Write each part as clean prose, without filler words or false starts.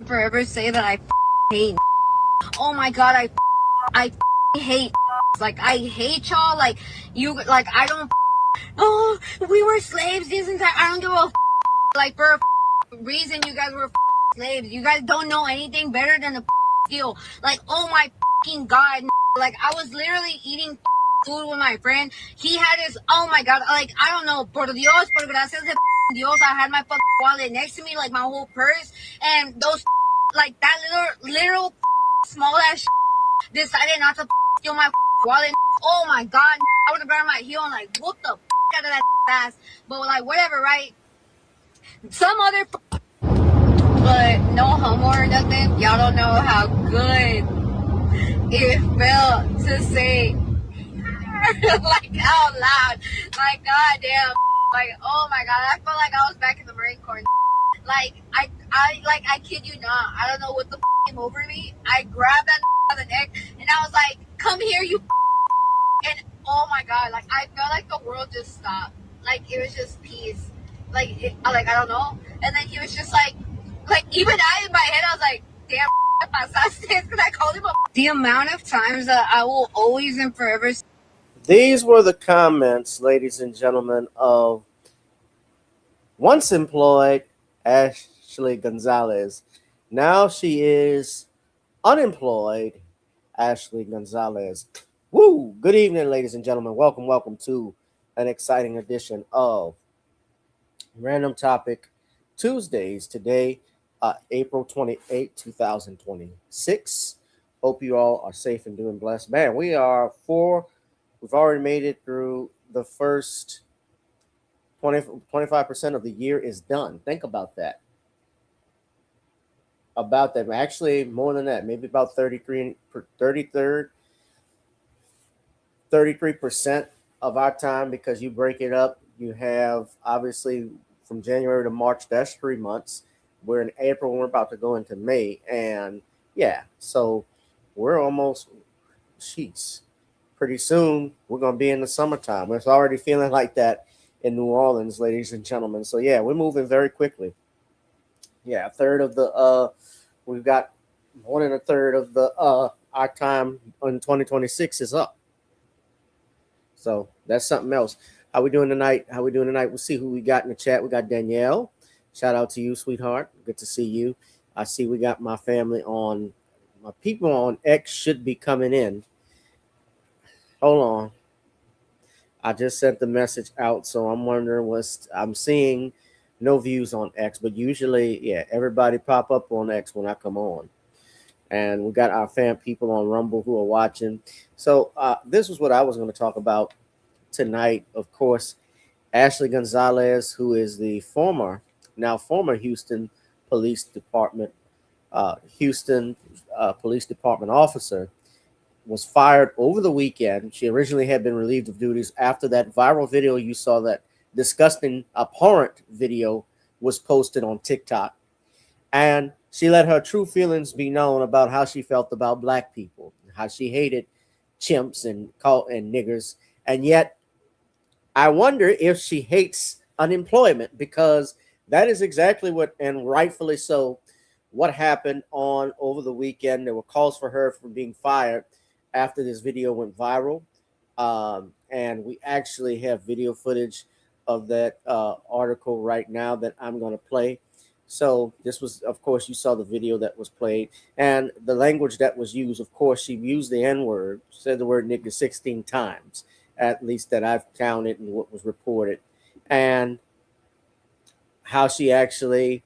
forever say that I hate. Oh my god, I hate. Like I hate y'all. Like you. Like I don't. Oh, we were slaves this entire. I don't give a. Like for a reason, you guys were slaves. You guys don't know anything better than a deal. Like oh my god. Like I was literally eating food with my friend. He had his. Oh my god. Like I don't know. Por Dios, por gracias de Dios. I had my wallet next to me, like my whole purse, and those like that little small ass decided not to steal my wallet. Oh my god, I would have grabbed my heel and like whoop the out of that ass. But like whatever, right? Some other but no homo or nothing. Y'all don't know how good it felt to say like out loud. Like goddamn. Like oh my god, I felt like I was back in the Marine Corps. Like I kid you not. I don't know what the came over me. I grabbed that by the neck and I was like, "Come here, you." And oh my god, like I felt like the world just stopped. Like it was just peace. Like I don't know. And then he was just like even I in my head I was like, "Damn, because I called him a." The amount of times that I will always and forever. These were the comments, ladies and gentlemen, of once employed Ashley Gonzalez. Now she is unemployed Ashley Gonzalez. Woo! Good evening, ladies and gentlemen. Welcome to an exciting edition of Random Topic Tuesdays. Today, April 28, 2026. Hope you all are safe and doing blessed. Man, we've already made it through the first 25% of the year is done. Think about that. Actually, more than that, maybe about 33% of our time, because you break it up. You have obviously from January to March, that's 3 months. We're in April, we're about to go into May. And yeah, so we're almost, pretty soon we're going to be in the summertime. It's already feeling like that in New Orleans, ladies and gentlemen. So yeah, we're moving very quickly. Yeah, a third of the we've got more than a third of the our time in 2026 is up. So that's something else. How we doing tonight? We'll see who we got in the chat. We got Danielle. Shout out to you, sweetheart. Good to see you. I see we got my family on. My people on X should be coming in. Hold on. I just sent the message out, so I'm wondering I'm seeing no views on X, but usually, yeah, everybody pop up on X when I come on. And we got our fan people on Rumble who are watching. So this is what I was going to talk about tonight. Of course, Ashley Gonzalez, who is the former Houston Police Department officer, was fired over the weekend. She originally had been relieved of duties after that viral video you saw, that disgusting, abhorrent video was posted on TikTok. And she let her true feelings be known about how she felt about black people, how she hated chimps and niggers. And yet, I wonder if she hates unemployment, because that is exactly what, and rightfully so, what happened over the weekend. There were calls for her for being fired after this video went viral. And we actually have video footage of that article right now that I'm going to play. So this was, of course, you saw the video that was played, and the language that was used. Of course, she used the N-word, said the word nigga 16 times, at least that I've counted and what was reported, and how she actually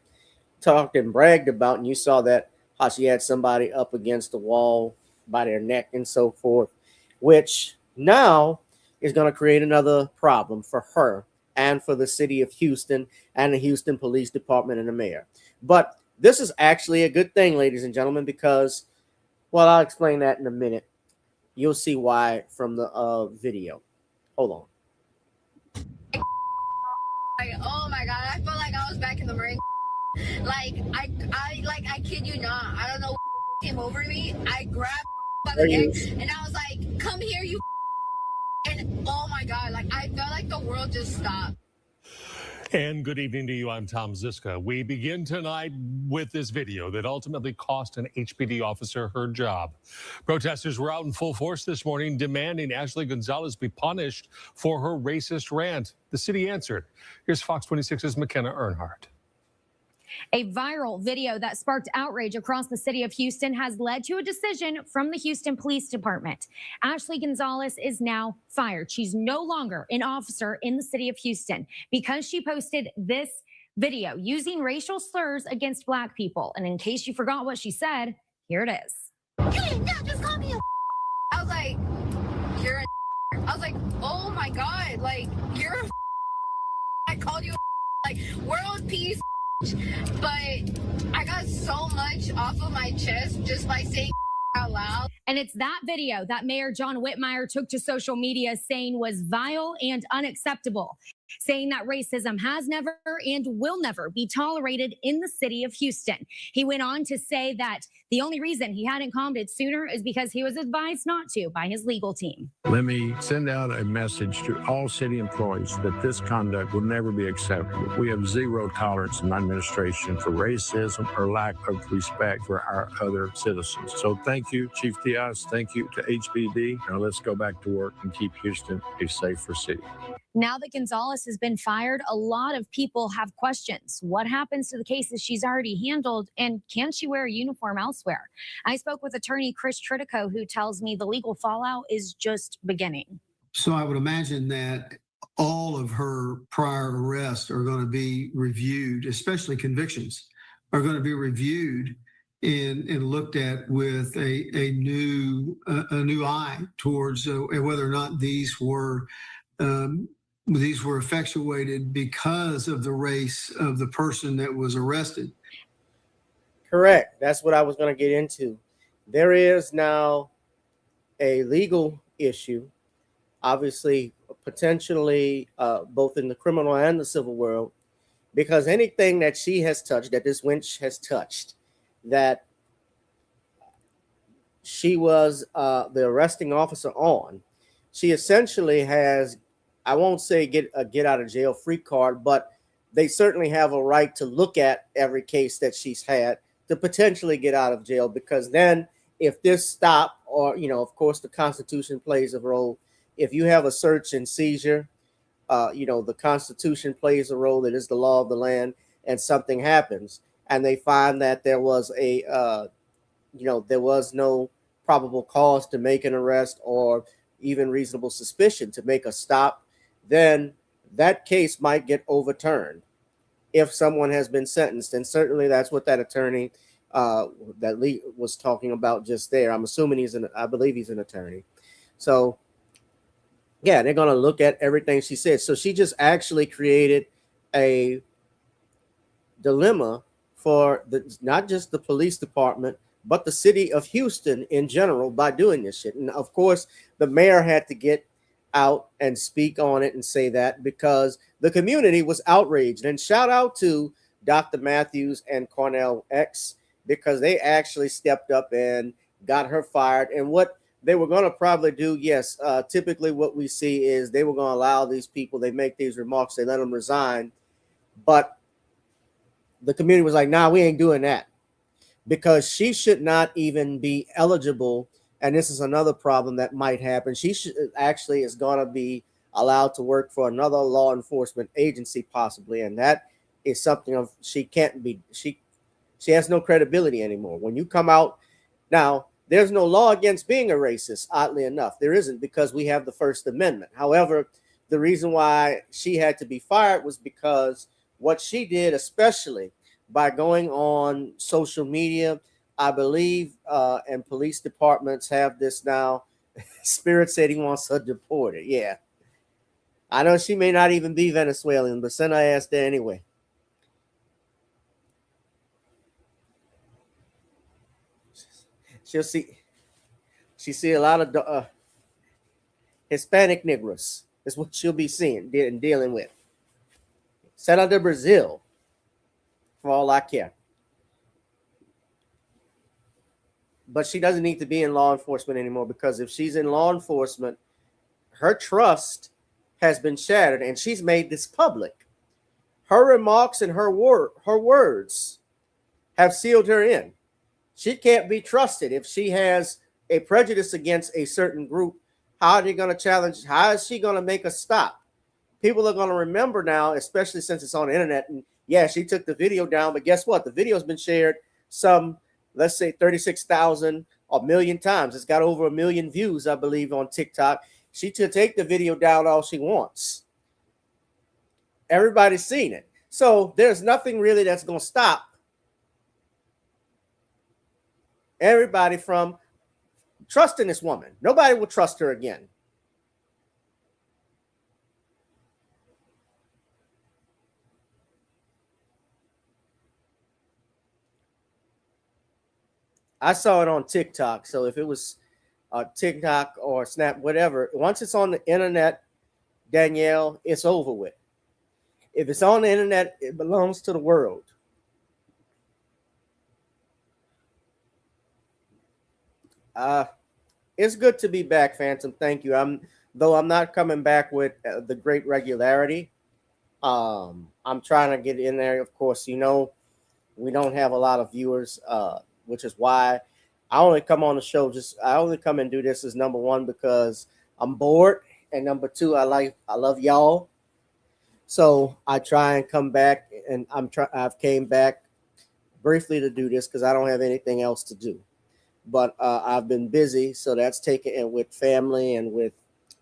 talked and bragged about. And you saw that how she had somebody up against the wall by their neck and so forth, which now is going to create another problem for her and for the city of Houston and the Houston Police Department and the mayor. But this is actually a good thing, ladies and gentlemen, because, well, I'll explain that in a minute. You'll see why from the video. Hold on. Oh my god, I felt like I was back in the Marine. Like I kid you not. I don't know what came over me. I grabbed by the neck and I was like, "Come here, you." And oh my god, like I felt like the world just stopped. And good evening to you. I'm Tom Ziska. We begin tonight with this video that ultimately cost an HPD officer her job. Protesters were out in full force this morning demanding Ashley Gonzalez be punished for her racist rant. The city answered. Here's Fox 26's McKenna Earnhardt. A viral video that sparked outrage across the city of Houston has led to a decision from the Houston Police Department. Ashley Gonzalez is now fired. She's no longer an officer in the city of Houston because she posted this video using racial slurs against Black people. And in case you forgot what she said, here it is. You did not just call me a I was like, you're a I was like, oh my God, like, you're a I called you a like, world peace. But I got so much off of my chest just by saying out loud. And it's that video that Mayor John Whitmire took to social media saying was vile and unacceptable, saying that racism has never and will never be tolerated in the city of Houston. He went on to say that the only reason he hadn't calmed it sooner is because he was advised not to by his legal team. Let me send out a message to all city employees that this conduct will never be acceptable. We have zero tolerance in my administration for racism or lack of respect for our other citizens. So thank you, Chief Diaz. Thank you to HPD. Now let's go back to work and keep Houston a safer city. Now that Gonzalez has been fired, a lot of people have questions. What happens to the cases she's already handled, and can she wear a uniform elsewhere? I spoke with attorney Chris Tritico, who tells me the legal fallout is just beginning. So I would imagine that all of her prior arrests are going to be reviewed, especially convictions, are going to be reviewed and looked at with a new eye towards whether or not these were effectuated because of the race of the person that was arrested. Correct. That's what I was going to get into. There is now a legal issue, obviously, potentially both in the criminal and the civil world, because anything that she has touched, that this wench has touched, that she was the arresting officer on, she essentially has, I won't say get a get out of jail free card, but they certainly have a right to look at every case that she's had to potentially get out of jail, because then if this stop, or, you know, of course, the Constitution plays a role. If you have a search and seizure, you know, the Constitution plays a role. It is the law of the land, and something happens and they find that there was a, you know, there was no probable cause to make an arrest or even reasonable suspicion to make a stop, then that case might get overturned if someone has been sentenced. And certainly that's what that attorney that Lee was talking about just there. I'm assuming I believe he's an attorney. So yeah, they're going to look at everything she said. So she just actually created a dilemma for not just the police department, but the city of Houston in general by doing this shit. And of course, the mayor had to get out and speak on it and say that because the community was outraged. And shout out to Dr. Matthews and Cornell X, because they actually stepped up and got her fired. And what they were going to probably do, yes, typically what we see is they were going to allow these people, they make these remarks, they let them resign. But the community was like, nah, we ain't doing that, because she should not even be eligible. And this is another problem that might happen. She should actually is going to be allowed to work for another law enforcement agency possibly. And that is something of she can't be, she has no credibility anymore. When you come out now, there's no law against being a racist, oddly enough. There isn't, because we have the First Amendment. However, the reason why she had to be fired was because what she did, especially by going on social media, I believe, and police departments have this now. Spirit said he wants her deported. Yeah. I know she may not even be Venezuelan, but send her ass there anyway. She see a lot of Hispanic Negroes. That's what she'll be seeing and dealing with. Send her to Brazil, for all I care. But she doesn't need to be in law enforcement anymore, because if she's in law enforcement, her trust has been shattered, and she's made this public. her remarks and her words have sealed her in. She can't be trusted. If she has a prejudice against a certain group, how are they going to challenge? How is she going to make a stop? People are going to remember now, especially since it's on the internet. And yeah, she took the video down, but guess what? The video's been shared some, let's say 36,000 or a million times. It's got over 1 million views, I believe, on TikTok. She could take the video down all she wants. Everybody's seen it. So there's nothing really that's going to stop everybody from trusting this woman. Nobody will trust her again. I saw it on TikTok. So if it was TikTok or Snap, whatever, once it's on the internet, Danielle, it's over with. If it's on the internet, it belongs to the world. It's good to be back, Phantom. Thank you. I'm not coming back with the great regularity. I'm trying to get in there. Of course, we don't have a lot of viewers, which is why I only come on the show. I only come and do this as number one because I'm bored, and number two, I love y'all. So I try and come back, and I've came back briefly to do this because I don't have anything else to do. But I've been busy, so that's taken, and with family and with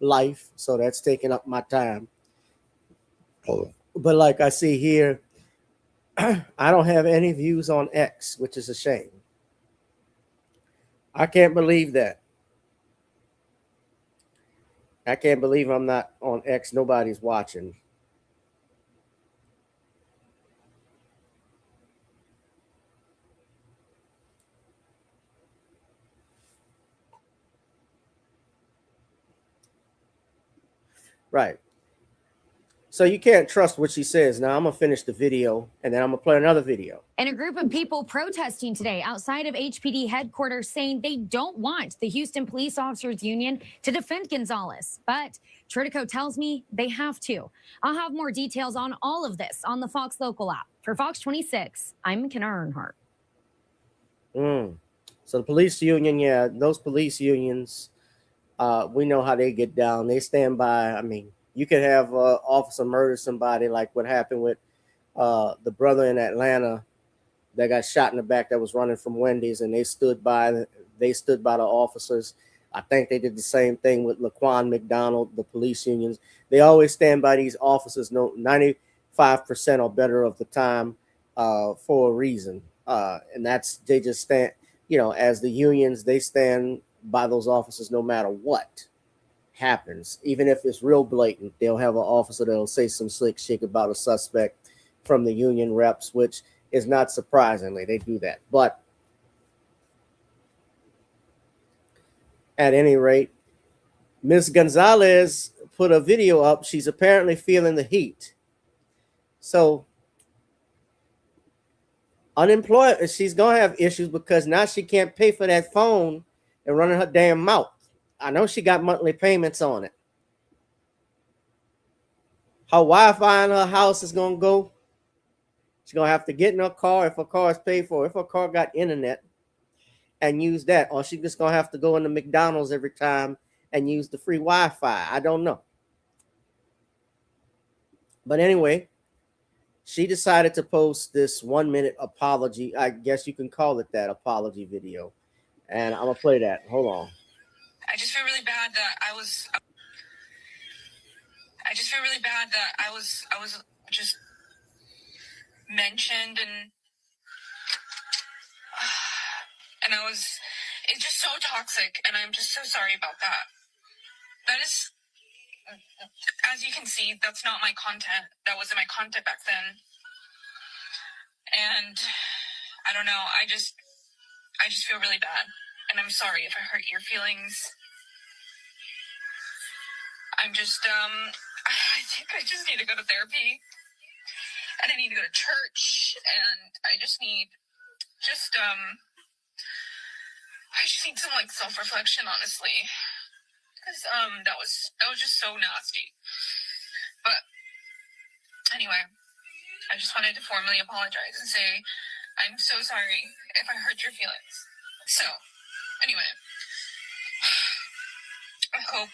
life, so that's taking up my time. But like I see here, I don't have any views on X, which is a shame. I can't believe that. I can't believe I'm not on X. Nobody's watching. Right. So you can't trust what she says. Now I'm going to finish the video, and then I'm going to play another video. And a group of people protesting today outside of HPD headquarters saying they don't want the Houston Police Officers Union to defend Gonzales. But Tritico tells me they have to. I'll have more details on all of this on the Fox Local app. For Fox 26, I'm McKenna Earnhardt. So the police union, yeah, those police unions, we know how they get down. They stand by. I mean, you could have officer murder somebody like what happened with the brother in Atlanta that got shot in the back that was running from Wendy's, and they stood by the officers. I think they did the same thing with Laquan McDonald, the police unions. They always stand by these officers, 95% or better of the time, for a reason. And they just stand, as the unions, they stand by those officers no matter what happens. Even if it's real blatant, they'll have an officer that'll say some slick shit about a suspect from the union reps, which is not surprisingly, they do that. But at any rate, Miss Gonzalez put a video up. She's apparently feeling the heat. So unemployed, she's going to have issues because now she can't pay for that phone and running her damn mouth. I know she got monthly payments on it. Her Wi-Fi in her house is going to go. She's going to have to get in her car if her car is paid for. If her car got internet, and use that. Or she's just going to have to go into McDonald's every time and use the free Wi-Fi. I don't know. But anyway, she decided to post this 1-minute apology. I guess you can call it that, apology video. And I'm going to play that. Hold on. I just feel really bad that I was just mentioned and it's just so toxic, and I'm just so sorry about that. That is, as you can see, that's not my content. That wasn't my content back then. And I don't know, I just feel really bad, and I'm sorry if I hurt your feelings. I think I just need to go to therapy, and I need to go to church, and I just need some like self-reflection, honestly, because that was just so nasty. But anyway, I just wanted to formally apologize and say I'm so sorry if I hurt your feelings. So, anyway, I hope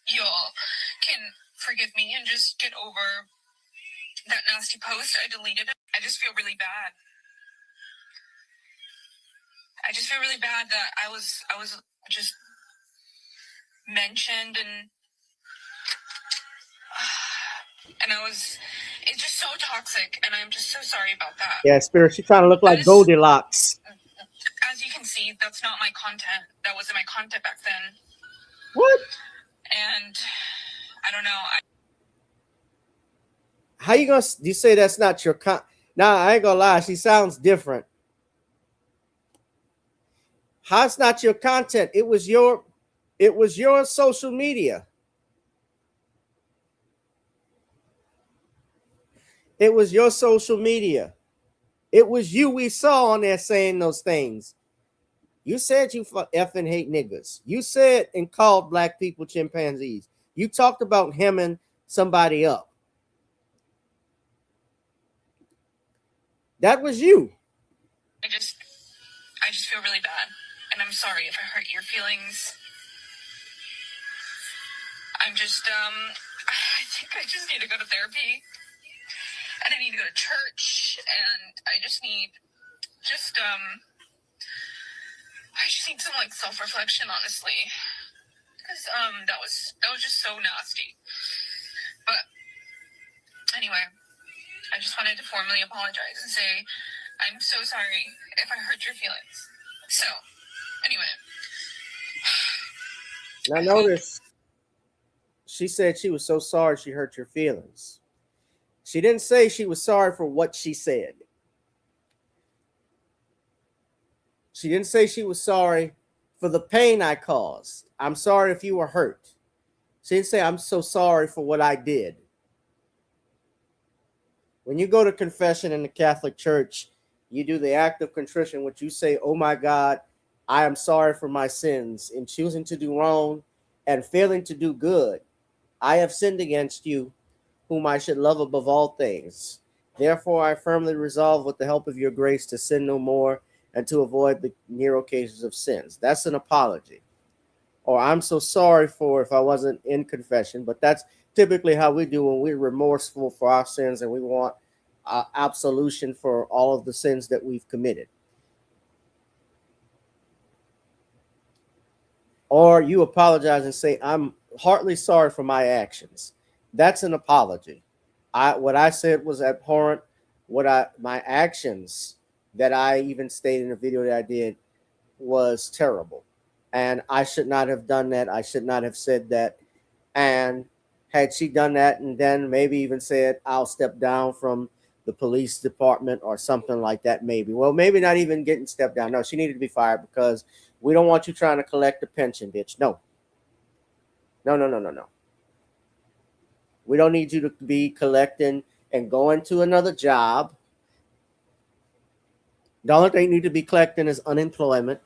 y'all can forgive me and just get over that nasty post. I deleted it. I just feel really bad. I just feel really bad that I was just mentioned and it's just so toxic, and I'm just so sorry about that. Yeah, Spirit, she's trying to look like Goldilocks. As you can see, that's not my content. That wasn't my content back then. What? And I don't know. How you say that's not your Nah, I ain't gonna lie, she sounds different. How it's not your content? It was your social media. It was your social media. It was you we saw on there saying those things. You said you effing hate niggas. You said and called black people chimpanzees. You talked about hemming somebody up. That was you. I just feel really bad, and I'm sorry if I hurt your feelings. I'm just I think I just need to go to therapy, and I need to go to church, and I just need some like self-reflection, honestly, because that was just so nasty. But anyway, I just wanted to formally apologize and say I'm so sorry if I hurt your feelings. So anyway, now notice she said she was so sorry she hurt your feelings. She didn't say she was sorry for what she said. She didn't say she was sorry for the pain I caused. I'm sorry if you were hurt. She didn't say I'm so sorry for what I did. When you go to confession in the Catholic Church, you do the act of contrition, which you say, oh my God, I am sorry for my sins in choosing to do wrong and failing to do good. I have sinned against you, whom I should love above all things. Therefore, I firmly resolve with the help of your grace to sin no more and to avoid the near occasions of sins. That's an apology. Or I'm so sorry for if I wasn't in confession, but that's typically how we do when we're remorseful for our sins and we want absolution for all of the sins that we've committed. Or you apologize and say, I'm heartily sorry for my actions. That's an apology. What I said was abhorrent. My actions that I even stated in a video that I did was terrible. And I should not have done that. I should not have said that. And had she done that and then maybe even said, I'll step down from the police department or something like that, maybe. Well, maybe not even getting stepped down. No, she needed to be fired because we don't want you trying to collect a pension, bitch. No. No. We don't need you to be collecting and going to another job. The only thing you need to be collecting is unemployment.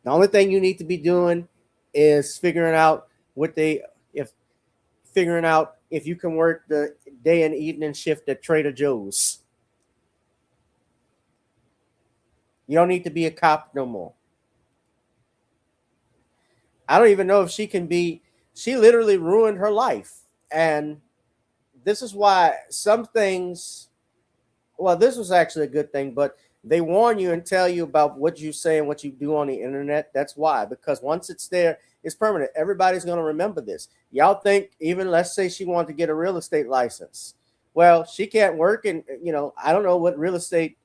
The only thing you need to be doing is figuring out if you can work the day and evening shift at Trader Joe's. You don't need to be a cop no more. I don't even know if she can be. She literally ruined her life. And this is why some things, well, this was actually a good thing, but they warn you and tell you about what you say and what you do on the internet. That's why, because once it's there, it's permanent. Everybody's going to remember this. Y'all think, even let's say she wanted to get a real estate license. Well, she can't work, and I don't know what real estate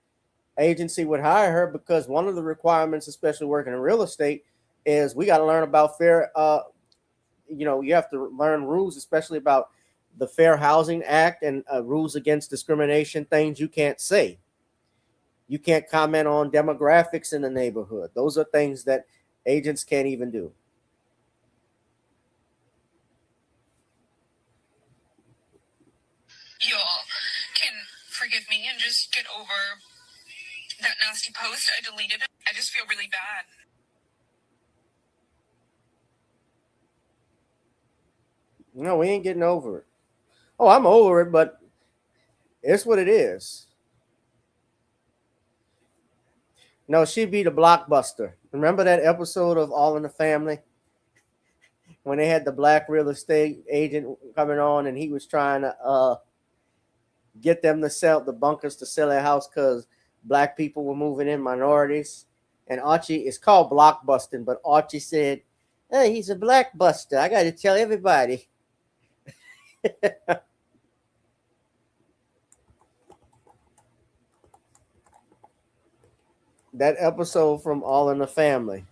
agency would hire her, because one of the requirements, especially working in real estate, is we got to learn about fair. You have to learn rules, especially about the Fair Housing Act and rules against discrimination. Things you can't say. You can't comment on demographics in the neighborhood. Those are things that agents can't even do. y'all can forgive me and just get over that nasty post. I deleted it. I just feel really bad. No, we ain't getting over it. Oh, I'm over it, but It's what it is. No, she'd be the blockbuster. Remember that episode of All in the Family when they had the black real estate agent coming on and he was trying to get them to sell the bunkers to sell their house because black people were moving in, minorities. And Archie, it's called blockbusting, but Archie said, "Hey, he's a blackbuster. I got to tell everybody." That episode from All in the Family.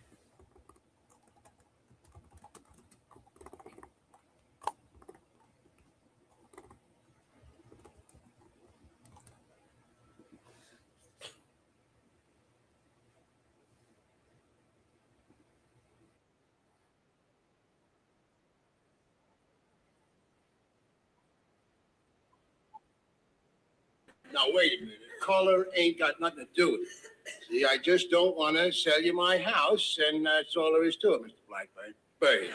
Now, wait a minute. Color ain't got nothing to do with it. See, I just don't want to sell you my house, and that's all there is to it, Mr. Blackburn. Bird.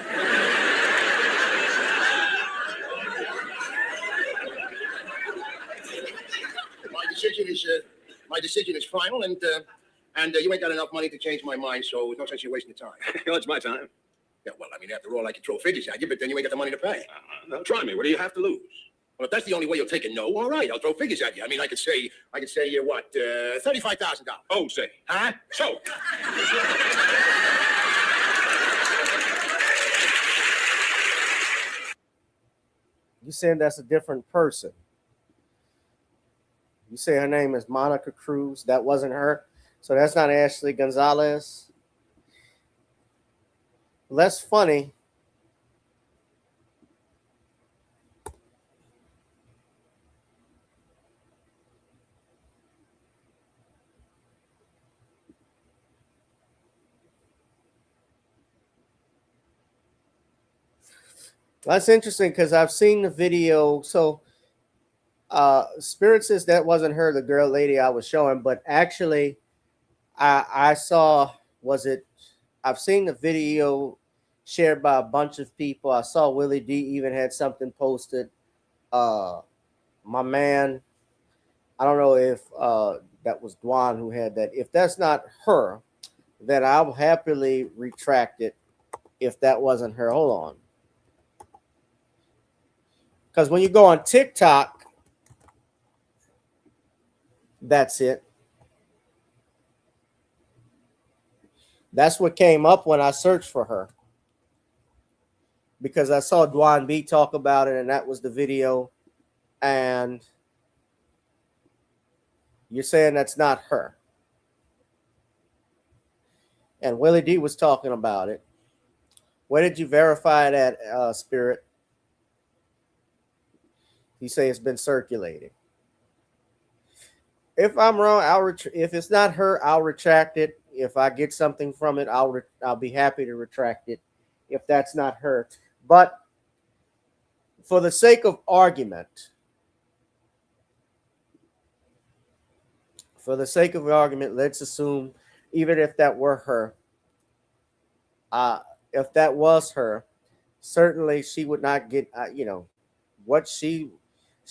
My decision is final, and you ain't got enough money to change my mind, so there's no sense in wasting your time. It's my time. Yeah, well, I mean, after all, I can throw figures at you, but then you ain't got the money to pay. No, try me. What do you have to lose? Well, if that's the only way you'll take a no, all right, I'll throw figures at you. I mean, I could say, what, $35,000. Oh, say. Huh? So. You saying that's a different person. You say her name is Monica Cruz. That wasn't her. So that's not Ashley Gonzalez. Less funny. That's interesting because I've seen the video. So Spirit says that wasn't her, the girl lady I was showing, but actually I saw, I've seen the video shared by a bunch of people. I saw Willie D even had something posted. My man, I don't know if that was Dwan who had that. If that's not her, then I'll happily retract it if that wasn't her. Hold on. Because when you go on TikTok, that's it. That's what came up when I searched for her. Because I saw Dwan B talk about it, and that was the video. And you're saying that's not her. And Willie D was talking about it. Where did you verify that, Spirit? You say it's been circulating. If I'm wrong, if it's not her, I'll retract it. If I get something from it, I'll be happy to retract it. If that's not her, but for the sake of argument, let's assume even if that were her, if that was her, certainly she would not get, what she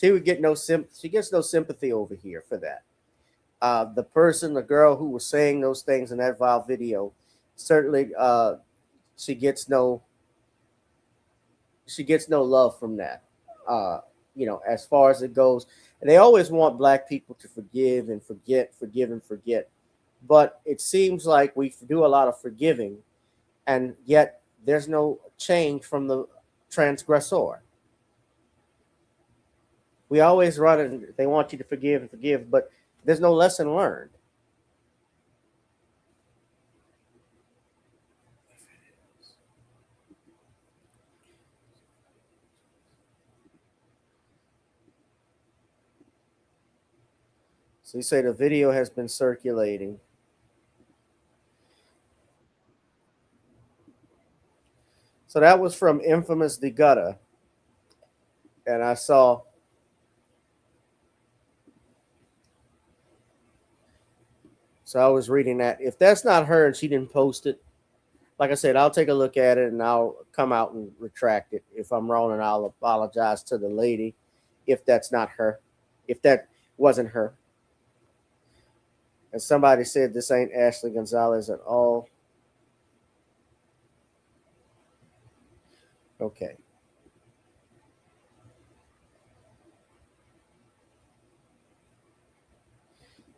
would get she gets no sympathy over here for that. The girl who was saying those things in that vile video, certainly she gets no love from that. As far as it goes. And they always want black people to forgive and forget. But it seems like we do a lot of forgiving, and yet there's no change from the transgressor. We always run and they want you to forgive, but there's no lesson learned. So you say the video has been circulating. So that was from Infamous the Gutter. And I saw So I was reading that. If that's not her and she didn't post it, like I said, I'll take a look at it and I'll come out and retract it. If I'm wrong, and I'll apologize to the lady if that's not her. If wasn't her. And somebody said this ain't Ashley Gonzalez at all. Okay.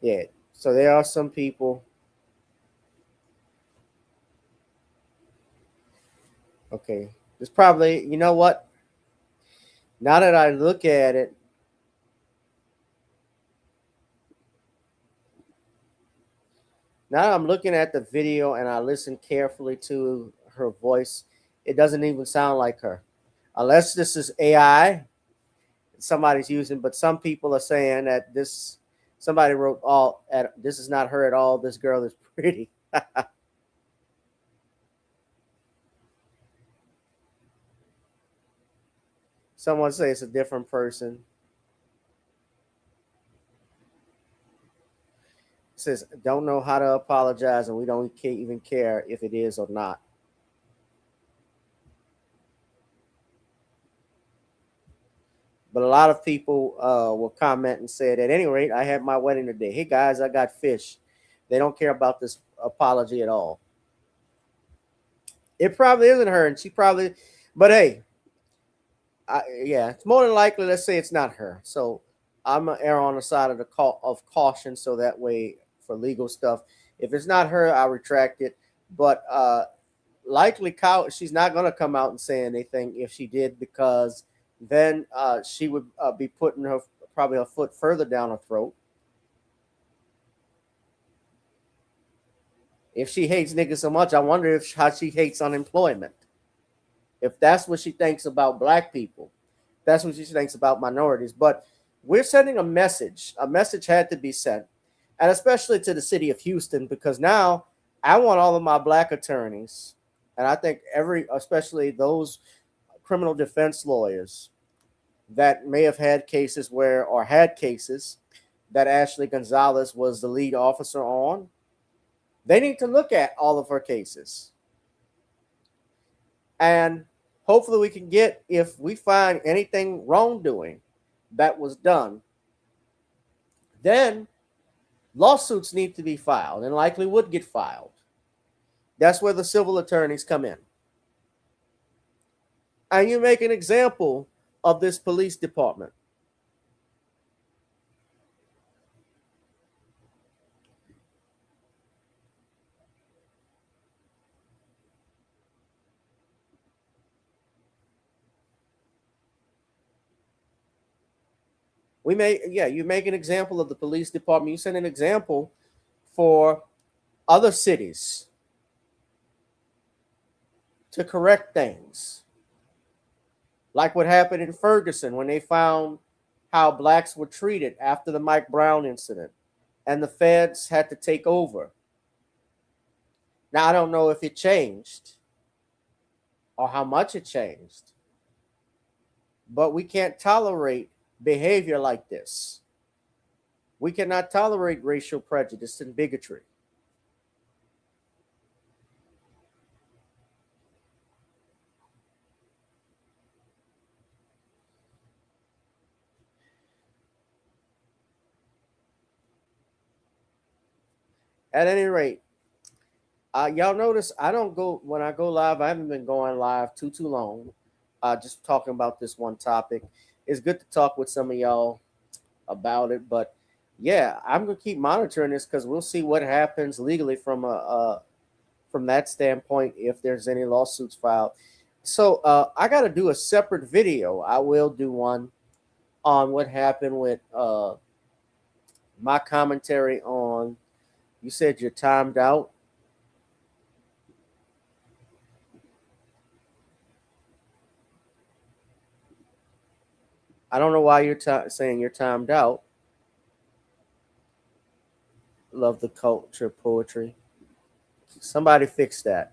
Yeah. So there are some people. Okay. It's probably, you know what? Now that I look at it, now I'm looking at the video and I listen carefully to her voice, it doesn't even sound like her. Unless this is AI somebody's using, but some people are saying that this somebody wrote all at this is not her at all. This girl is pretty. Someone say it's a different person. It says don't know how to apologize and we don't even care if it is or not. But a lot of people will comment and say, at any rate, I had my wedding today. Hey, guys, I got fish. They don't care about this apology at all. It probably isn't her, and she probably, but hey, yeah, it's more than likely, let's say it's not her. So I'm going to err on the side of of caution so that way for legal stuff. If it's not her, I'll retract it. But likely she's not going to come out and say anything if she did, because then she would be putting probably her foot further down her throat. If she hates niggas so much, I wonder how she hates unemployment. If that's what she thinks about black people, that's what she thinks about minorities. But we're sending a message. A message had to be sent, and especially to the city of Houston, because now I want all of my black attorneys, and I think especially those criminal defense lawyers that may have had cases that Ashley Gonzalez was the lead officer on. They need to look at all of her cases. And hopefully we can get, if we find anything wrongdoing that was done, then lawsuits need to be filed and likely would get filed. That's where the civil attorneys come in. And you make an example of this police department. You make an example of the police department. You set an example for other cities to correct things. Like what happened in Ferguson when they found how blacks were treated after the Mike Brown incident and the feds had to take over. Now, I don't know if it changed or how much it changed, but we can't tolerate behavior like this. We cannot tolerate racial prejudice and bigotry. At any rate, y'all notice I don't go when I go live. I haven't been going live too long. Just talking about this one topic. It's good to talk with some of y'all about it, but yeah, I'm gonna keep monitoring this because we'll see what happens legally from that standpoint if there's any lawsuits filed. So I got to do a separate video. I will do one on what happened with my commentary on. You said you're timed out. I don't know why you're saying you're timed out. Love the culture, poetry. Somebody fix that.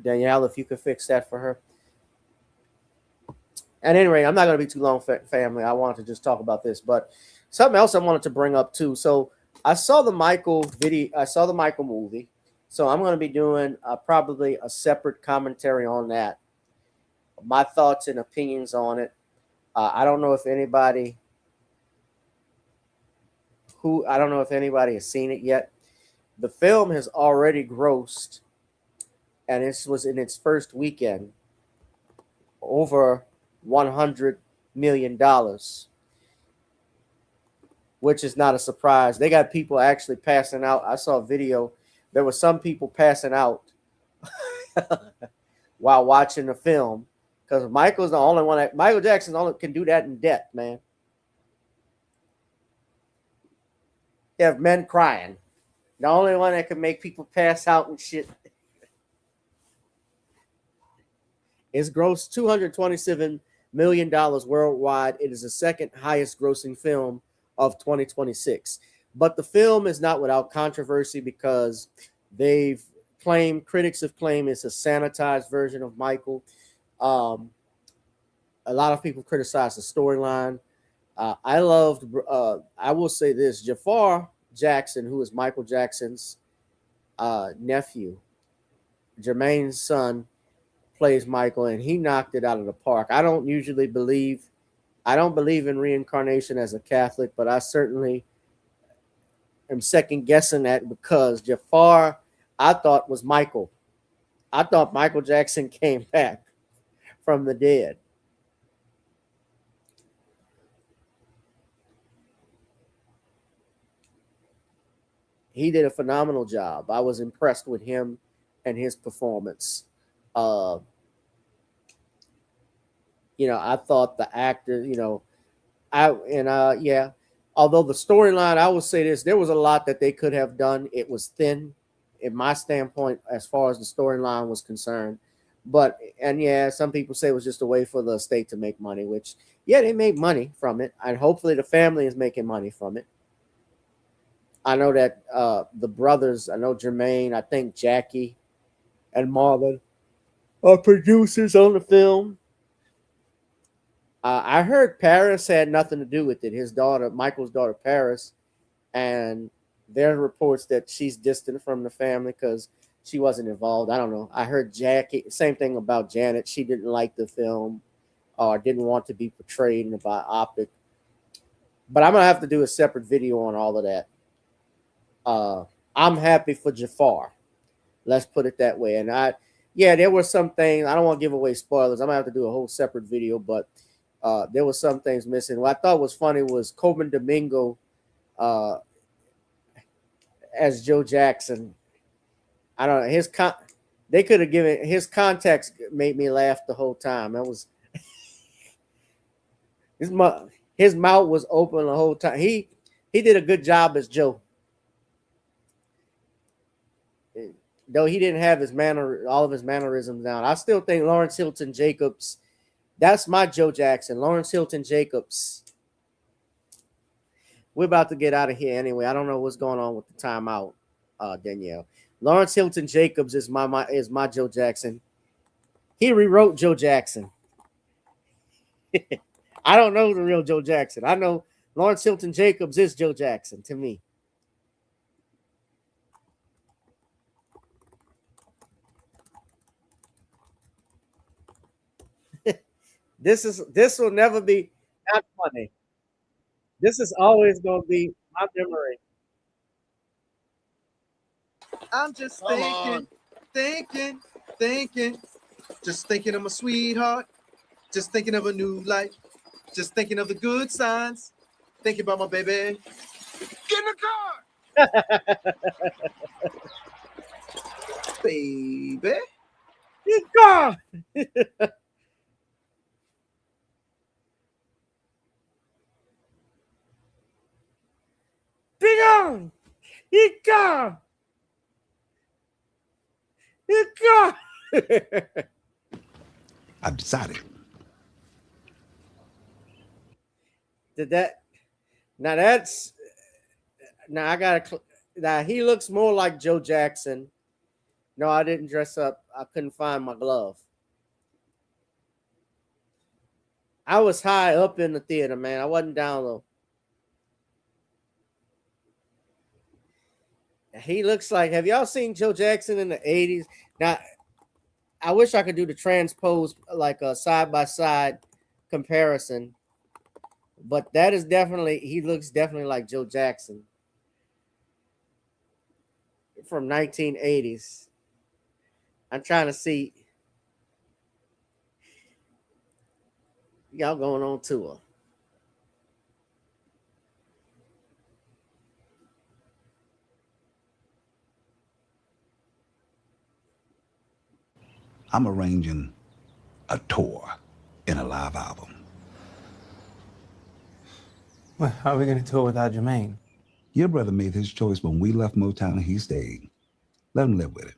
Danielle, if you could fix that for her. At any rate, I'm not going to be too long, family. I wanted to just talk about this, but something else I wanted to bring up too. So I saw the Michael video. I saw the Michael movie. So I'm going to be doing probably a separate commentary on that. My thoughts and opinions on it. I don't know if anybody who I don't know if anybody has seen it yet. The film has already grossed, and this was in its first weekend, over $100 million, which is not a surprise. They got people actually passing out. I saw a video. There were some people passing out while watching the film because Michael Jackson only can do that in death, man. You have men crying. The only one that can make people pass out and shit. It's grossed $227 million worldwide. It is the second highest grossing film of 2026. But the film is not without controversy because critics have claimed it's a sanitized version of Michael. A lot of people criticize the storyline. I will say this, Jafar Jackson, who is Michael Jackson's nephew, Jermaine's son, plays Michael, and he knocked it out of the park. I don't believe in reincarnation as a Catholic, but I certainly am second guessing that because Jafar, I thought, was Michael. I thought Michael Jackson came back from the dead. He did a phenomenal job. I was impressed with him and his performance. I thought the actor, although the storyline, I will say this, there was a lot that they could have done. It was thin in my standpoint as far as the storyline was concerned. Some people say it was just a way for the estate to make money, which, they made money from it. And hopefully the family is making money from it. I know that the brothers, I know Jermaine, I think Jackie and Marlon are producers on the film. I heard Paris had nothing to do with it. His daughter, Michael's daughter, Paris, and there are reports that she's distant from the family because she wasn't involved. I don't know. I heard Jackie, same thing about Janet. She didn't like the film or didn't want to be portrayed in the biopic. But I'm going to have to do a separate video on all of that. I'm happy for Jafar. Let's put it that way. And there were some things. I don't want to give away spoilers. I'm going to have to do a whole separate video, but there were some things missing. What I thought was funny was Coben Domingo as Joe Jackson. I don't know. They could have given his context made me laugh the whole time. That was his mouth was open the whole time. He did a good job as Joe. Though he didn't have all of his mannerisms down. I still think Lawrence Hilton Jacobs, that's my Joe Jackson. Lawrence Hilton Jacobs. We're about to get out of here anyway. I don't know what's going on with the timeout, Danielle. Lawrence Hilton Jacobs is my Joe Jackson. He rewrote Joe Jackson. I don't know the real Joe Jackson. I know Lawrence Hilton Jacobs is Joe Jackson to me. This will never be not funny. This is always going to be my memory. I'm just thinking, just thinking of my sweetheart, just thinking of a new life, just thinking of the good signs, thinking about my baby. Get in the car, baby. Get in the car. Bring on! Get car! Get car! I've decided. Now he looks more like Joe Jackson. No, I didn't dress up. I couldn't find my glove. I was high up in the theater, man. I wasn't down low. He looks like, have y'all seen Joe Jackson in the 80s? Now, I wish I could do the transpose, like a side-by-side comparison. But that is definitely, he looks definitely like Joe Jackson. from 1980s. I'm trying to see y'all going on tour. I'm arranging a tour in a live album. Well, how are we going to tour without Jermaine? Your brother made his choice when we left Motown and he stayed. Let him live with it.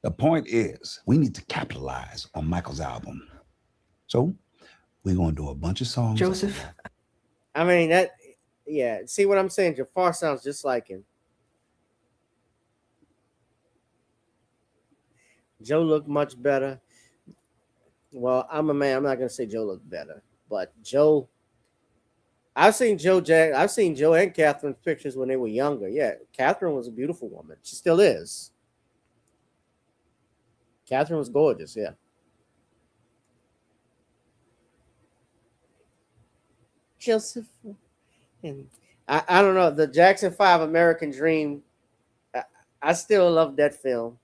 The point is, we need to capitalize on Michael's album. So, we're going to do a bunch of songs. Joseph? I mean, that, yeah. See what I'm saying? Jafar sounds just like him. Joe looked much better. Well, I'm a man. I'm not going to say Joe looked better. But Joe, I've seen Joe and Catherine's pictures when they were younger. Yeah, Catherine was a beautiful woman. She still is. Catherine was gorgeous, yeah. Joseph. And I don't know. The Jackson 5 American Dream, I still love that film.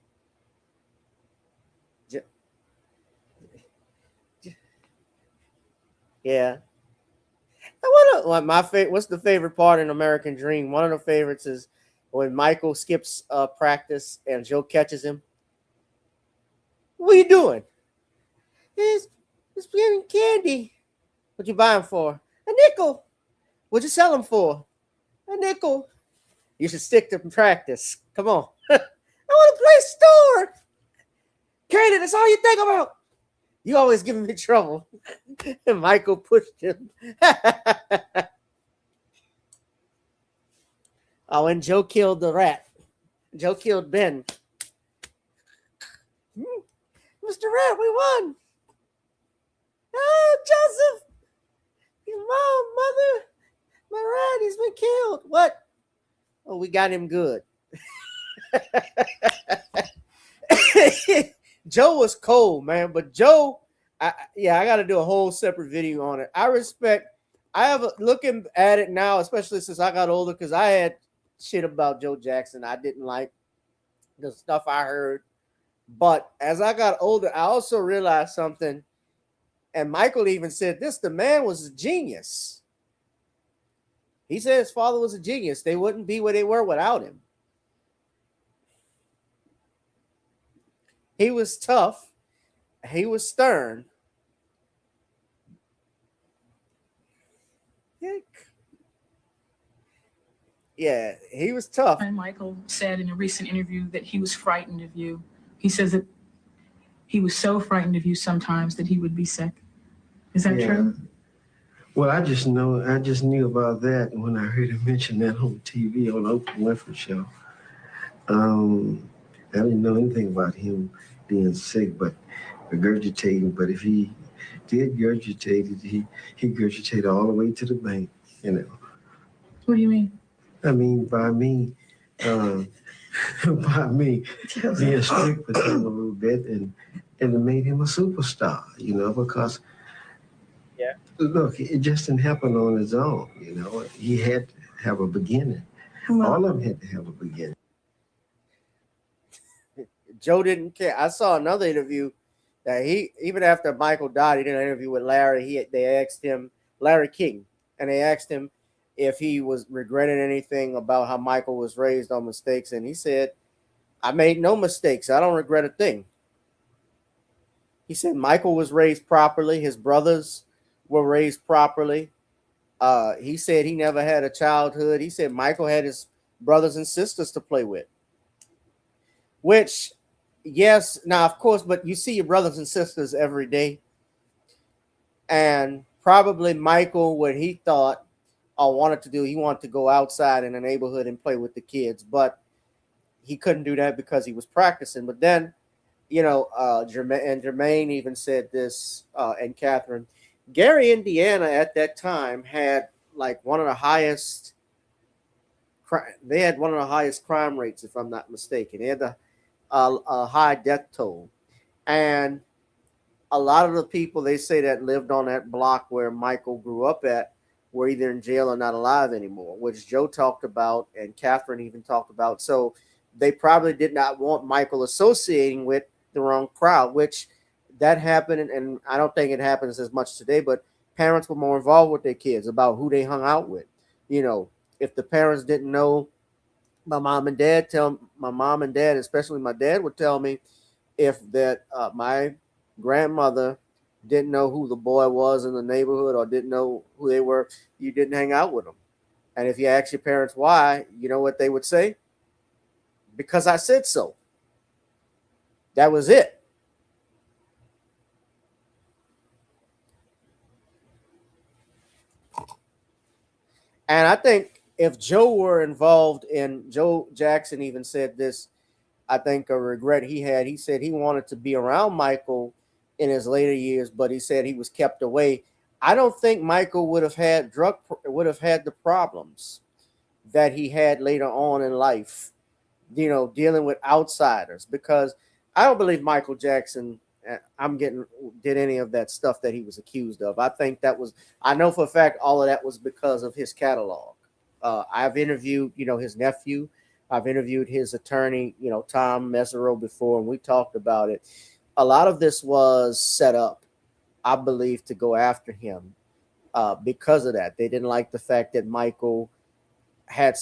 Yeah. What's the favorite part in American Dream? One of the favorites is when Michael skips practice and Joe catches him. What are you doing? It's getting candy. What you buying for? A nickel. What'd you sell them for? A nickel. You should stick to practice. Come on. I want to play store. Katie, that's all you think about. You always giving me trouble. And Michael pushed him. Oh, and Joe killed the rat. Joe killed Ben. Mr. Rat, we won. Oh, Joseph. Your mom, mother. My rat, he's been killed. What? Oh, we got him good. Joe was cold, man. But Joe, I got to do a whole separate video on it. Looking at it now, especially since I got older, because I had shit about Joe Jackson I didn't like, the stuff I heard. But as I got older, I also realized something, and Michael even said this: the man was a genius. He said his father was a genius. They wouldn't be where they were without him. He was tough. He was stern. Yeah, he was tough. And Michael said in a recent interview that he was frightened of you. He says that he was so frightened of you sometimes that he would be sick. Is that true? Well, I just knew about that when I heard him mention that on TV on Oprah Winfrey show. I didn't know anything about him being sick, but regurgitating. But if he did regurgitate it, he regurgitated all the way to the bank, you know. What do you mean? I mean, by me being strict with him a little bit, and it made him a superstar, you know, because look, it just didn't happen on his own, you know. He had to have a beginning. All of them had to have a beginning. Joe didn't care. I saw another interview that even after Michael died, he did an interview with Larry. They asked him, Larry King, and they asked him if he was regretting anything about how Michael was raised on mistakes. And he said, I made no mistakes. I don't regret a thing. He said Michael was raised properly. His brothers were raised properly. He said he never had a childhood. He said Michael had his brothers and sisters to play with. Which, yes, now, of course, but you see your brothers and sisters every day. And probably Michael, what he thought or wanted to do, he wanted to go outside in the neighborhood and play with the kids. But he couldn't do that because he was practicing. But then, you know, Jermaine even said this, and Catherine, Gary, Indiana at that time had like one of the highest crime rates, if I'm not mistaken. They had a high death toll. And a lot of the people they say that lived on that block where Michael grew up at were either in jail or not alive anymore, which Joe talked about and Catherine even talked about. So they probably did not want Michael associating with the wrong crowd, which that happened. And I don't think it happens as much today, but parents were more involved with their kids about who they hung out with. If the parents didn't know, my mom and dad, especially my dad, would tell me if that my grandmother didn't know who the boy was in the neighborhood or didn't know who they were, you didn't hang out with them. And if you ask your parents why, you know what they would say? Because I said so. That was it. And I think if Joe were involved in, Joe Jackson even said this, I think a regret he had. He said he wanted to be around Michael in his later years, but he said he was kept away. I don't think Michael would have had the problems that he had later on in life, dealing with outsiders, because I don't believe Michael Jackson did any of that stuff that he was accused of. I know for a fact all of that was because of his catalog. I've interviewed, his nephew. I've interviewed his attorney, Tom Mesereau, before, and we talked about it. A lot of this was set up, I believe, to go after him because of that. They didn't like the fact that Michael had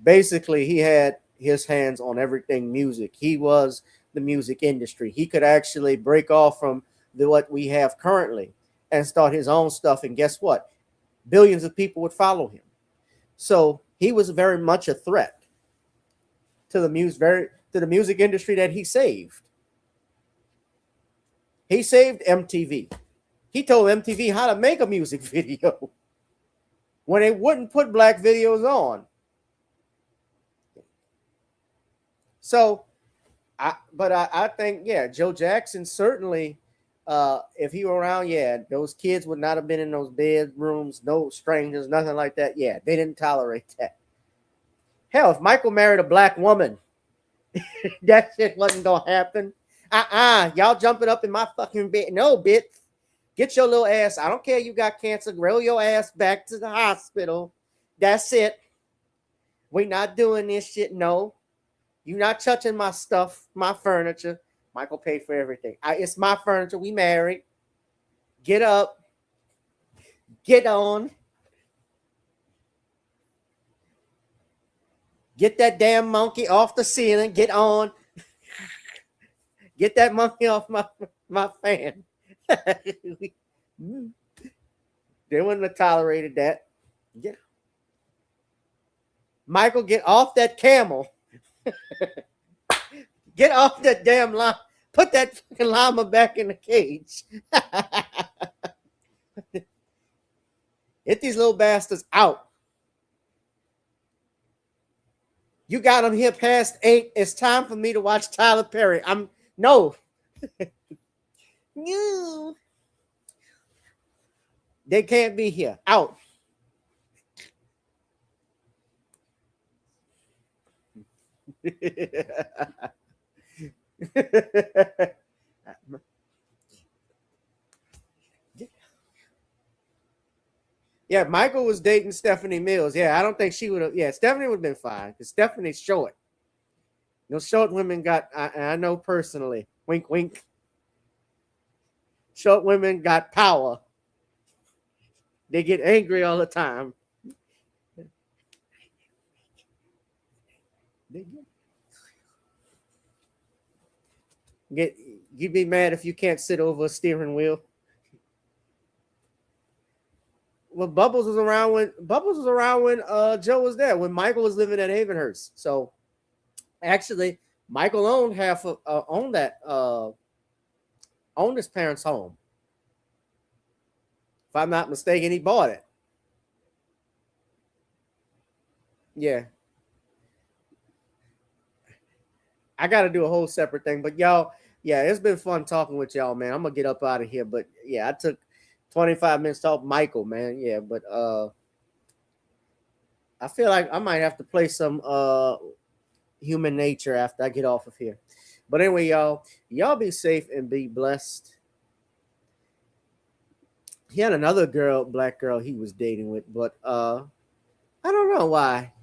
he had his hands on everything music. He was the music industry. He could actually break off from what we have currently and start his own stuff. And guess what? Billions of people would follow him. So he was very much a threat to the music industry that he saved. He saved MTV. He told MTV how to make a music video when they wouldn't put black videos on. So, I think, Joe Jackson certainly, if he were around, those kids would not have been in those bedrooms, no strangers, nothing like that. Yeah, they didn't tolerate that. Hell, if Michael married a black woman, that shit wasn't gonna happen. Y'all jumping up in my fucking bed. No, bitch. Get your little ass. I don't care you got cancer. Roll your ass back to the hospital. That's it. We not doing this shit. No. You not touching my stuff, my furniture. Michael paid for everything. It's my furniture. We married. Get up. Get on. Get that damn monkey off the ceiling. Get on. Get that monkey off my fan. They wouldn't have tolerated that. Michael, get off that camel. Get off that damn llama. Put that fucking llama back in the cage. Get these little bastards out. You got them here past 8. It's time for me to watch Tyler Perry. No. No. They can't be here. Out. Yeah, Michael was dating Stephanie Mills. Yeah, I don't think she would have. Yeah, Stephanie would have been fine because Stephanie's short. Short women I know personally. Wink, wink. Short women got power. They get angry all the time. You'd be mad if you can't sit over a steering wheel. Well, Bubbles was around when Joe was there, when Michael was living at Havenhurst. So actually, Michael owned owned his parents' home. If I'm not mistaken, he bought it. Yeah. I got to do a whole separate thing, but y'all, it's been fun talking with y'all, man. I'm gonna get up out of here, but I took 25 minutes to talk Michael, man. Yeah, but I feel like I might have to play some Human Nature after I get off of here. But anyway, y'all be safe and be blessed. He had another black girl he was dating with, but I don't know why.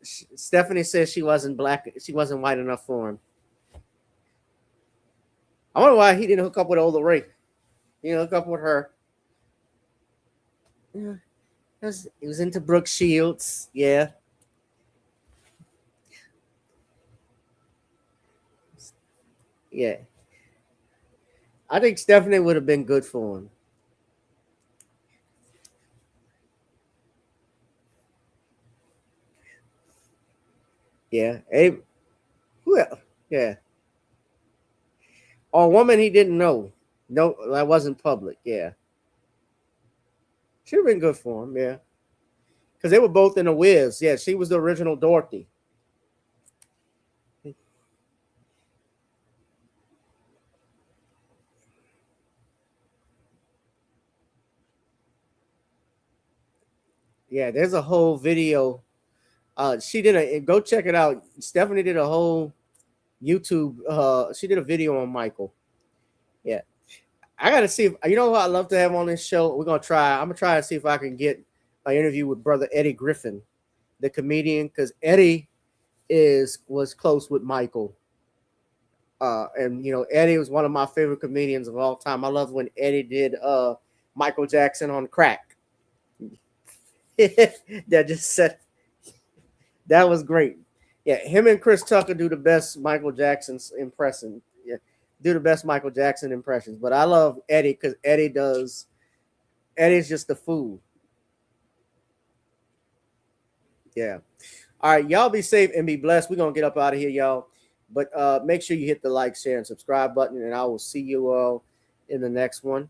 Stephanie says she wasn't black. She wasn't white enough for him. I wonder why he didn't hook up with Ola Ray. He didn't hook up with her. Yeah, he was into Brooke Shields. Yeah. Yeah. I think Stephanie would have been good for him. Yeah. Well, yeah. Or a woman he didn't know. No, that wasn't public. Yeah. Should have been good for him. Yeah. Because they were both in The Wiz. Yeah, she was the original Dorothy. Yeah, there's a whole video. She did go check it out. Stephanie did a whole YouTube. She did a video on Michael. Yeah. I gotta see if you know what I love to have on this show. We're gonna try. I'm gonna try to see if I can get an interview with brother Eddie Griffin, the comedian, because Eddie was close with Michael. And you know, Eddie was one of my favorite comedians of all time. I love when Eddie did Michael Jackson on crack. That just said that was great. Yeah, him and Chris Tucker do the best Michael Jackson's impression. Yeah, do the best Michael Jackson impressions. But I love Eddie because Eddie's just the fool. Yeah. All right, y'all be safe and be blessed. We're gonna get up out of here, y'all. But make sure you hit the like, share, and subscribe button, and I will see you all in the next one.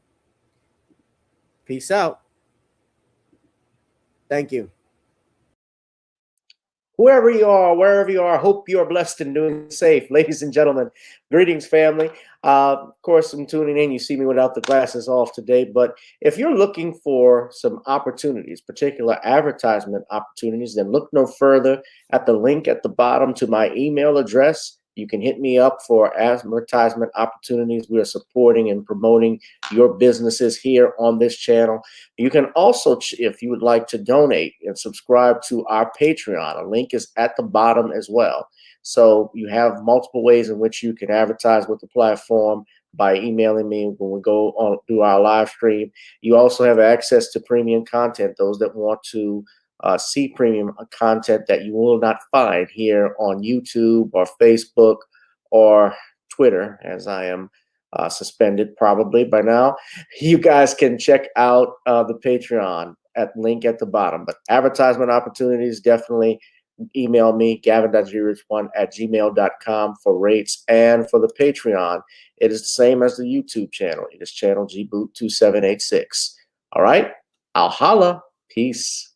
Peace out. Thank you. Whoever you are, wherever you are, hope you are blessed and doing safe. Ladies and gentlemen, greetings, family. Of course, I'm tuning in. You see me without the glasses off today. But if you're looking for some opportunities, particular advertisement opportunities, then look no further at the link at the bottom to my email address. You can hit me up for advertisement opportunities. We are supporting and promoting your businesses here on this channel. You can also, if you would like to donate and subscribe to our Patreon, a link is at the bottom as well. So you have multiple ways in which you can advertise with the platform by emailing me when we go on do our live stream. You also have access to premium content, those that want to see premium content that you will not find here on YouTube or Facebook or Twitter, as I am suspended probably by now. You guys can check out the Patreon at link at the bottom. But advertisement opportunities, definitely email me, gavin.grich1@gmail.com for rates. And for the Patreon, it is the same as the YouTube channel. It is channel gboot2786. All right, I'll holla. Peace.